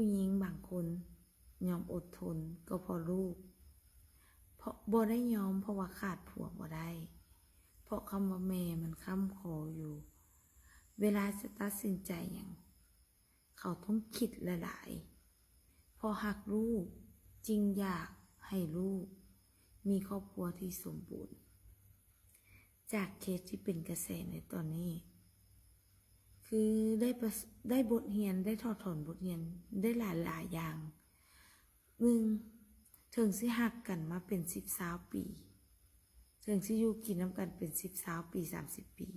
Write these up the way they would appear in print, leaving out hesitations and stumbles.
ผู้หญิงบางคนยอมอดทนก็เพราะลูกเพราะบ่ได้ยอมเพราะว่าขาดผัวบ่ได้เพราะคำว่าแม่มันค้ำคออยู่เวลาจะตัดสินใจอย่างเขาต้องคิดหลายๆเพราะหักลูกจริงอยากให้ลูกมีครอบครัวที่สมบูรณ์จากเคสที่เป็นกระแสในตอนนี้คือได้บทเรียนได้ถอดถอนบทเรียนได้หลายอย่างหนึ่งถึงสิหักกันมาเป็น10-20 ปีถึงสิอยู่กินน้ำกันเป็น10-20 ปี30 ปี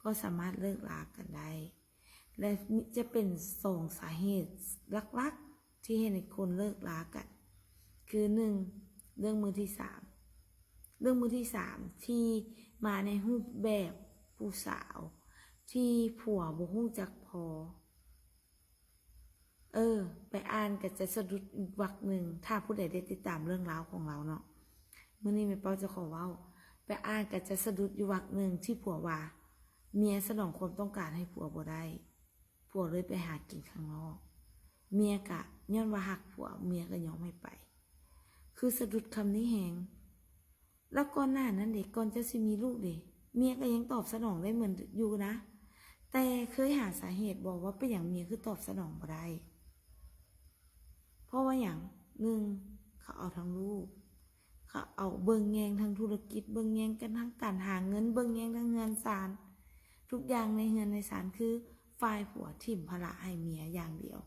ก็สามารถเลิกลากันได้และจะเป็น2 สาเหตุหลักๆที่ให้คนเลิกลากันคือ1เรื่องมือที่3ที่มาในรูปแบบผู้สาวที่ผัวบ่ฮู้จักพอไปอ่านก็จะสะดุดวรรคหนึ่งถ้าผู้ใดได้ติดตามเรื่องราวของเราเนาะมื้อนี้แม่เป้าจะขอเว้าไปอ่านก็จะสะดุดอยู่วรรคหนึ่งที่ผัวว่าเมียสนองความต้องการให้ผัวบ่ได้ผัวเลยไปหากินข้างนอกเมียกะย้อนว่าหักผัวเมียก็ยอมให้ไปคือสะดุดคำนี้แหงแล้วก่อนหน้านั้นเด็กก่อนจะสิมีลูกเด็กเมียก็ยังตอบสนองได้เหมือนอยู่นะแต่เคยหาสาเหตุบอกว่าเป็นอย่างเมียคือตอบสนองบ่ได้เพราะว่าอย่างหนึ่งเขาเอาทั้งลูกเขาเอาเบิ่งแยงทั้งธุรกิจเบิ่งแยงกันทั้งการหาเงินเบิ่งแยงทั้งเงินศาลทุกอย่างในเงินในศาลคือฝ่ายผัวทิ่มภาระให้เมียอย่างเดียว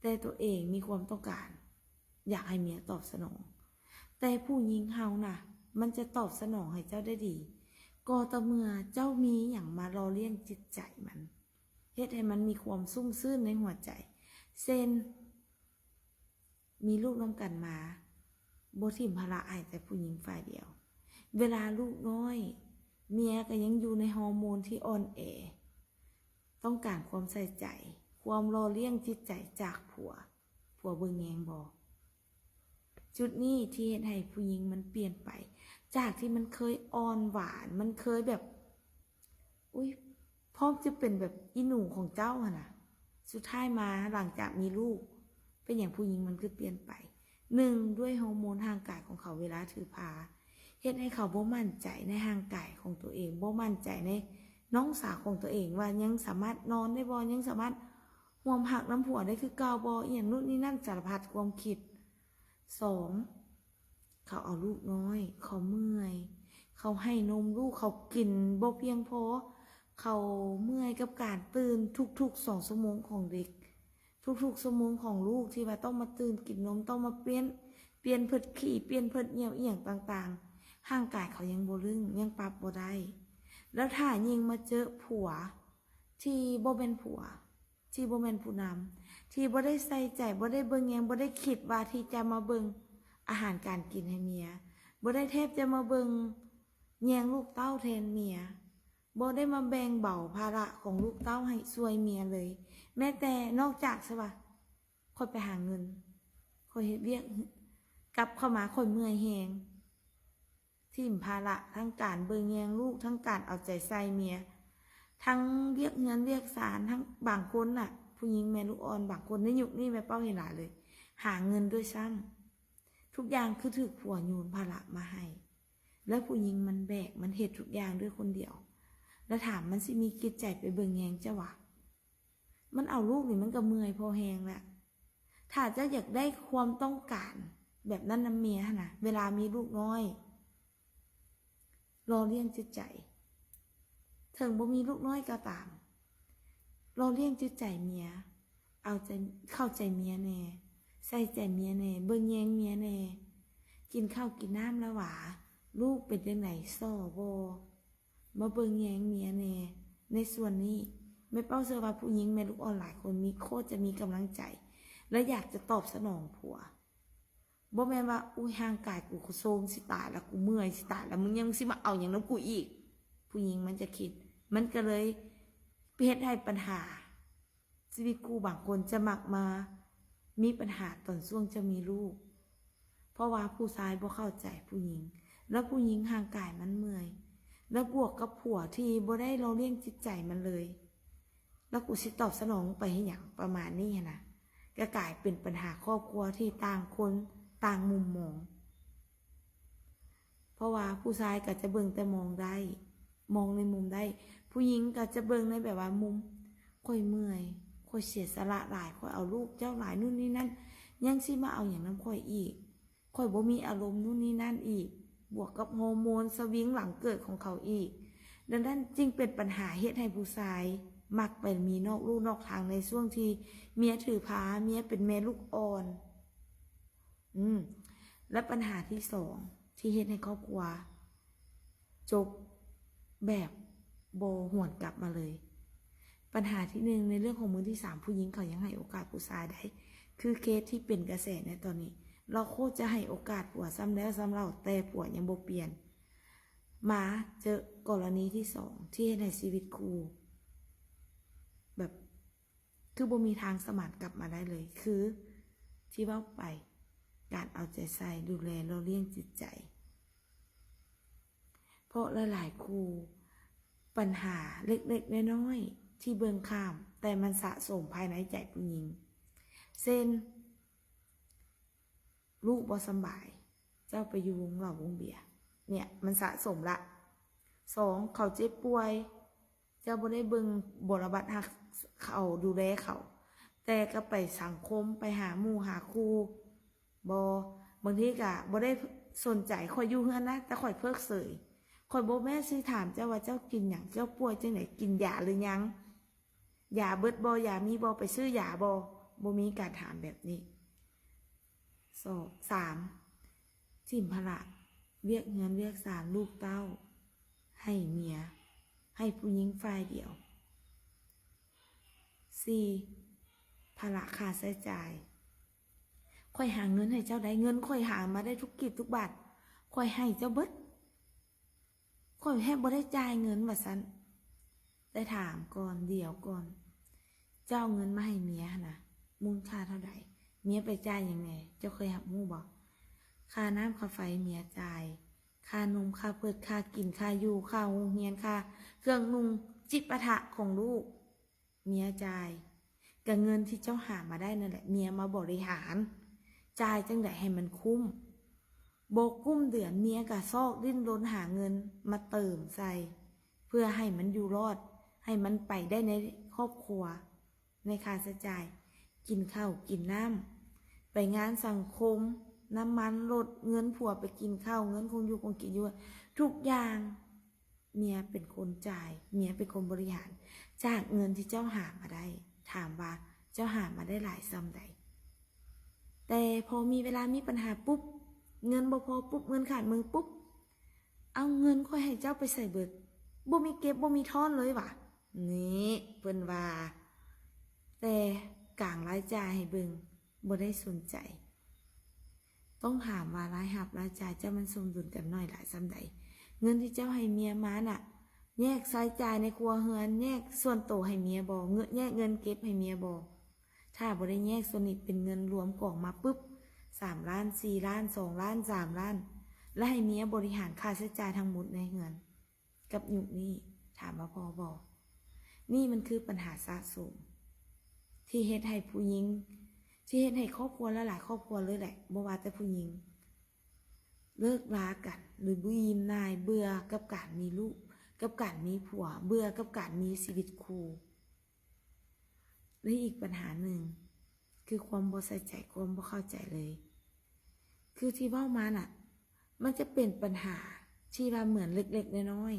แต่ตัวเองมีความต้องการอยากให้เมียตอบสนองแต่ผู้หญิงเฮาน่ะมันจะตอบสนองให้เจ้าได้ดีก็ต่อเมื่อเจ้ามีอย่างมารอเลี้ยงจิตใจมันเฮ็ดให้มันมีความซุ่มซื่นในหัวใจเช่นมีลูกน้ำกันมาบ่ทิ่มภาระให้แต่ผู้หญิงฝ่ายเดียวเวลาลูกน้อยเมียก็ยังอยู่ในฮอร์โมนที่อ่อนแอต้องการความใส่ใจความรอเลี้ยงจิตใจจากผัวเบิ่งแยงบ่จุดนี้ที่เฮ็ดให้ผู้หญิงมันเปลี่ยนไปจากที่มันเคยอ่อนหวานมันเคยแบบพร้อมจะเป็นแบบอีหนูของเจ้าอะนะสุดท้ายมาหลังจากมีลูกเป็นอย่างผู้หญิงมันคือเปลี่ยนไปหนึ่งด้วยฮอร์โมนทางกายของเขาเวลาถือผ้าเฮ็ดให้เขาบ่มั่นใจในทางกายของตัวเองบ่มั่นใจในน้องสาวของตัวเองว่ายังสามารถนอนได้บ่ยังสามารถห่วมหักน้ำผัวได้คือเก่าบ่อีหยังนู่นนี่นั่นสารพัดความคิด2เขาเอาลูกน้อยเขาเมื่อยเขาให้นมลูกเขากินบ่เพียงพอเขาเมื่อยกับการตื่นทุกๆ2 ชั่วโมงของเด็กทุกๆชั่วโมงของลูกที่ว่าต้องมาตื่นกินนมต้องมาเปลี่ยนเพิดขี้เปลี่ยนเพิดเหี่ยวอีหยังต่างๆร่างกายเขายังบ่ลึงยังปรับบ่ได้แล้วถ้ายิ่งมาเจอผัวที่บ่เป็นผัวที่บ่แม่นผู้นำที่บ่ได้ใส่ใจบ่ได้เบิ่งแยงบ่ได้คิดว่าที่จะมาเบิ่งอาหารการกินให้เมียบ่ได้แทบจะมาเบิ่งแยงลูกเต้าแทนเมียบ่ได้มาแบ่งเบาภาระของลูกเต้าให้ช่วยเมียเลยแม้แต่นอกจากใช่ป่ะค่อยไปหาเงินค่อยเฮ็ดเวียกกลับเข้ามาค่อยเมื่อยแฮงทิ่มภาระทั้งการเบิ่งแยงลูกทั้งการเอาใจใส่เมียทั้งเรียกเงินเรียกศาลทั้งบางคนน่ะผู้หญิงแม่ลูกอ่อนบางคนในยุคนี้แม่เป้าเห็นหลายเลยหาเงินด้วยซ้ำทุกอย่างคือถูกผัวโยนภาระมาให้แล้วผู้หญิงมันแบกมันเฮ็ดทุกอย่างด้วยคนเดียวแล้วถามมันสิมีจิตใจไปเบิ่งแยงจ้ะวะมันเอาลูกนี่มันก็เมื่อยพอแฮงแหละถ้าจะอยากได้ความต้องการแบบนั้นน้ำเมียนะเวลามีลูกน้อยรอเลี้ยงจิตใจถึงบ่มีลูกน้อยก็ตามรอเลี้ยงจิตใจเมียเอาใจเข้าใจเมียแน่ใส่ใจเมียแน่เบิ่งแยงเมียแน่กินข้าวกินน้ำแล้วหวาลูกเป็นจังไหนซ้อบ่มาเบิ่งแยงเมียแน่ในส่วนนี้แม่เป้าเชื่อว่าผู้หญิงแม่ลูกอ่อนหลายคนมีโคตรจะมีกำลังใจและอยากจะตอบสนองผัวบ่แม่นว่าห่างกายกูโซมสิตายแล้วกูเมื่อยสิตายแล้วมึงยังสิมาเอาอย่างนั้นกูอีกผู้หญิงมันจะคิดมันก็เลยเฮ็ดให้ปัญหาชีวิตกูบางคนจะมักมามีปัญหาตอนช่วงจะมีลูกเพราะว่าผู้ชายบ่เข้าใจผู้หญิงแล้วผู้หญิงห่างกายมันเมื่อยแล้วบวกกับผัวที่บ่ได้เราเลี้ยงจิตใจมันเลย แล้วกูสิตอบสนองไปให้หยังประมาณนี้นะก็กลายเป็นปัญหาครอบครัวที่ต่างคนต่างมุมมองเพราะว่าผู้ชายก็จะเบิ่งแต่มองได้มองในมุมได้ผู้หญิงก็จะเบิ่งในแบบว่ามุมค่อยเมื่อยค่อยเสียสละหลายค่อยเอาลูกเจ้าหลายนู่นนี่นั่นยังสิมาเอาอย่างนั้นค่อยอีกค่อยบ่มีอารมณ์นู่นนี่นั่นอีกบวกกับฮอร์โมนสวิงหลังเกิดของเขาอีกดังนั้นจึงเป็นปัญหาเฮ็ดให้ผู้ชายมักไปมีนอกลู่นอกทางในช่วงที่เมียถือผ้าเมียเป็นแม่ลูกอ่อนและปัญหาที่สองที่เฮ็ดให้ครอบครัวจบแบบโบหวนกลับมาเลยปัญหาที่หนึ่งในเรื่องของมือที่สามผู้หญิงเขายังให้โอกาสผู้ชายได้คือเคสที่เป็นกระแสในตอนนี้เราโคตรจะให้โอกาสผัวซ้ำแล้วซ้ำเล่าแต่ผัวยังโบเปลี่ยนมาเจอกรณีที่สองที่ในชีวิตครูแบบคือโบมีทางสมานกลับมาได้เลยคือที่ว่าไปการเอาใจใส่ดูแลเราเลี้ยงจิตใจเพราะหลายๆครูปัญหาเล็กๆน้อยๆที่เบิ่งข้ามแต่มันสะสมภายในใจผู้หญิงเช่นลูกบ่สบายเจ้าไปอยู่วงเหล้าวงเบียร์เนี่ยมันสะสมละสองเขาเจ็บป่วยเจ้าบ่ได้เบิ่งบรบัดหักเขาดูแลเขาแต่ก็ไปสังคมไปหาหมู่หาครูบางทีก็บ่ได้สนใจข่อยอยู่เฮือนนะแต่ข่อยเพิกเฉยข่อยบ่แม่ซื้อถามเจ้าว่าเจ้ากินหยังเจ้าป่วยจังไหนกินยาหรือยังยาเบิดบ่ยามีบ่ไปซื้อยาบ่มีการถามแบบนี้สามทิ่มภาระเรียกเงินเรียกสารลูกเต้าให้เมียให้ผู้หญิงฝ่ายเดียว4ภาระค่าใช้จ่ายค่อยหาเงินให้เจ้าได้เงินค่อยหามาได้ทุกกิจทุกบาทค่อยให้เจ้าเบิดค่อยแทบบ่ได้จ่ายเงินว่าซั่นได้ถามก่อนเดี๋ยวก่อนเจ้าเงินมาให้เมียนะมูลค่าเท่าใดเมียไปจ่ายยังไงเจ้าเคยหับมู้บ่ค่าน้ำค่าไฟเมียจ่ายค่านมค่าเปิดค่ากินค่าอยู่ค่าโรงเรียนค่าเครื่องนุ่งจิปาถะของลูกเมียจ่ายกับเงินที่เจ้าหามาได้นั่นแหละเมียมาบริหารจ่ายจังไดให้มันคุ้มโบกุ้มเดือนเมียกับซอกดิ้นรนหาเงินมาเติมใส่เพื่อให้มันอยู่รอดให้มันไปได้ในครอบครัวในค่าใช้จ่ายกินข้าวกินน้ำไปงานสังคมน้ำมันลดเงินผัวไปกินข้าวเงินคงอยู่คงกินอยู่ทุกอย่างเมียเป็นคนจ่ายเมียเป็นคนบริหารจากเงินที่เจ้าหามาได้ถามว่าเจ้าหามาได้หลายซ้ำใดแต่พอมีเวลามีปัญหาปุ๊บเงินบ่พอปุ๊บเงินขาดมือปุ๊บเอาเงินค่อยให้เจ้าไปใส่เบิดบ่มีเก็บบ่มีทอนเลยว่ะนี่เพิ่นว่าแต่กลางรายจ่ายให้เบิ่งบ่ได้สนใจต้องถามว่ารายรับรายจ่ายเจ้ามันสมดุลกันน้อยหลายซ้ำใดเงินที่เจ้าให้เมียมาน่ะแยกรายจ่ายในครัวเรือนแยกส่วนโตให้เมียบ่แยกเงินเก็บให้เมียบ่ถ้าบ่ได้แยกส่วนนี้เป็นเงินรวมกองมาปุ๊บ3 ล้าน4 ล้าน2 ล้าน3 ล้านและให้เมียบริหารค่าใช้จ่ายทั้งหมดในเรือนกับยุคนี้ถามว่าพอบ่นี่มันคือปัญหาสะสมที่เฮ็ดให้ผู้หญิงที่เฮ็ดให้ครอบครัวและหลายครอบครัวเลยแหละบ่ว่าแต่ผู้หญิงเลิกรากันหรือบุยมนายเบื่อกับการมีลูกกับการมีผัวเบื่อกับการมีชีวิตคู่และอีกปัญหาหนึ่งคือความบ่ใส่ใจความบ่เข้าใจเลยคือที่เว้ามาน่ะมันจะเป็นปัญหาที่ว่าเหมือนเล็กๆน้อย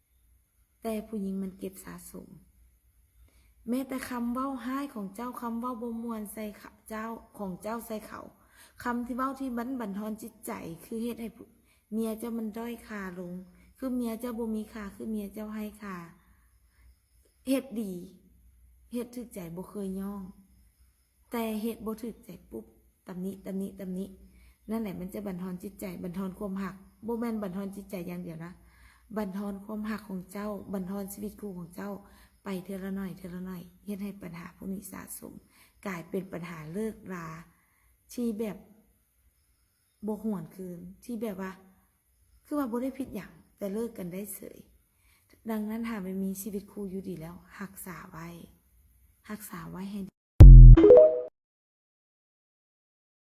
ๆแต่ผู้หญิงมันเก็บสะสมแม้แต่คำเว้าห้ายของเจ้าคำเว้าบ่ม่วนใส่เจ้าของเจ้าใส่เขาคำที่เว้าที่บั่นทอนจิตใจคือเฮ็ดให้เมียเจ้ามันด้อยค่าลงคือเมียเจ้าบ่มีค่าคือเมียเจ้าให้ค่าเฮ็ดดีเฮ็ดถึกใจบ่เคยย่องแต่เฮ็ดบ่ถึกใจปุ๊บตำหนินั่นแหละมันจะบั่นทอนจิตใจบั่นทอนความหักบ่แม่นบั่นทอนจิตใจอย่างเดียวนะบั่นทอนความหักของเจ้าบั่นทอนชีวิตคู่ของเจ้าไปเทละหน่อยเฮ็ดให้ปัญหาพวกนี้สะสมกลายเป็นปัญหาเลิกราที่แบบบ่หวนคืนที่แบบว่าคือว่าบ่ได้ผิดหยังแต่เลิกกันได้เฉยดังนั้นหากไม่มีชีวิตคู่อยู่ดีแล้วรักษาไว้ รักษาไว้ให้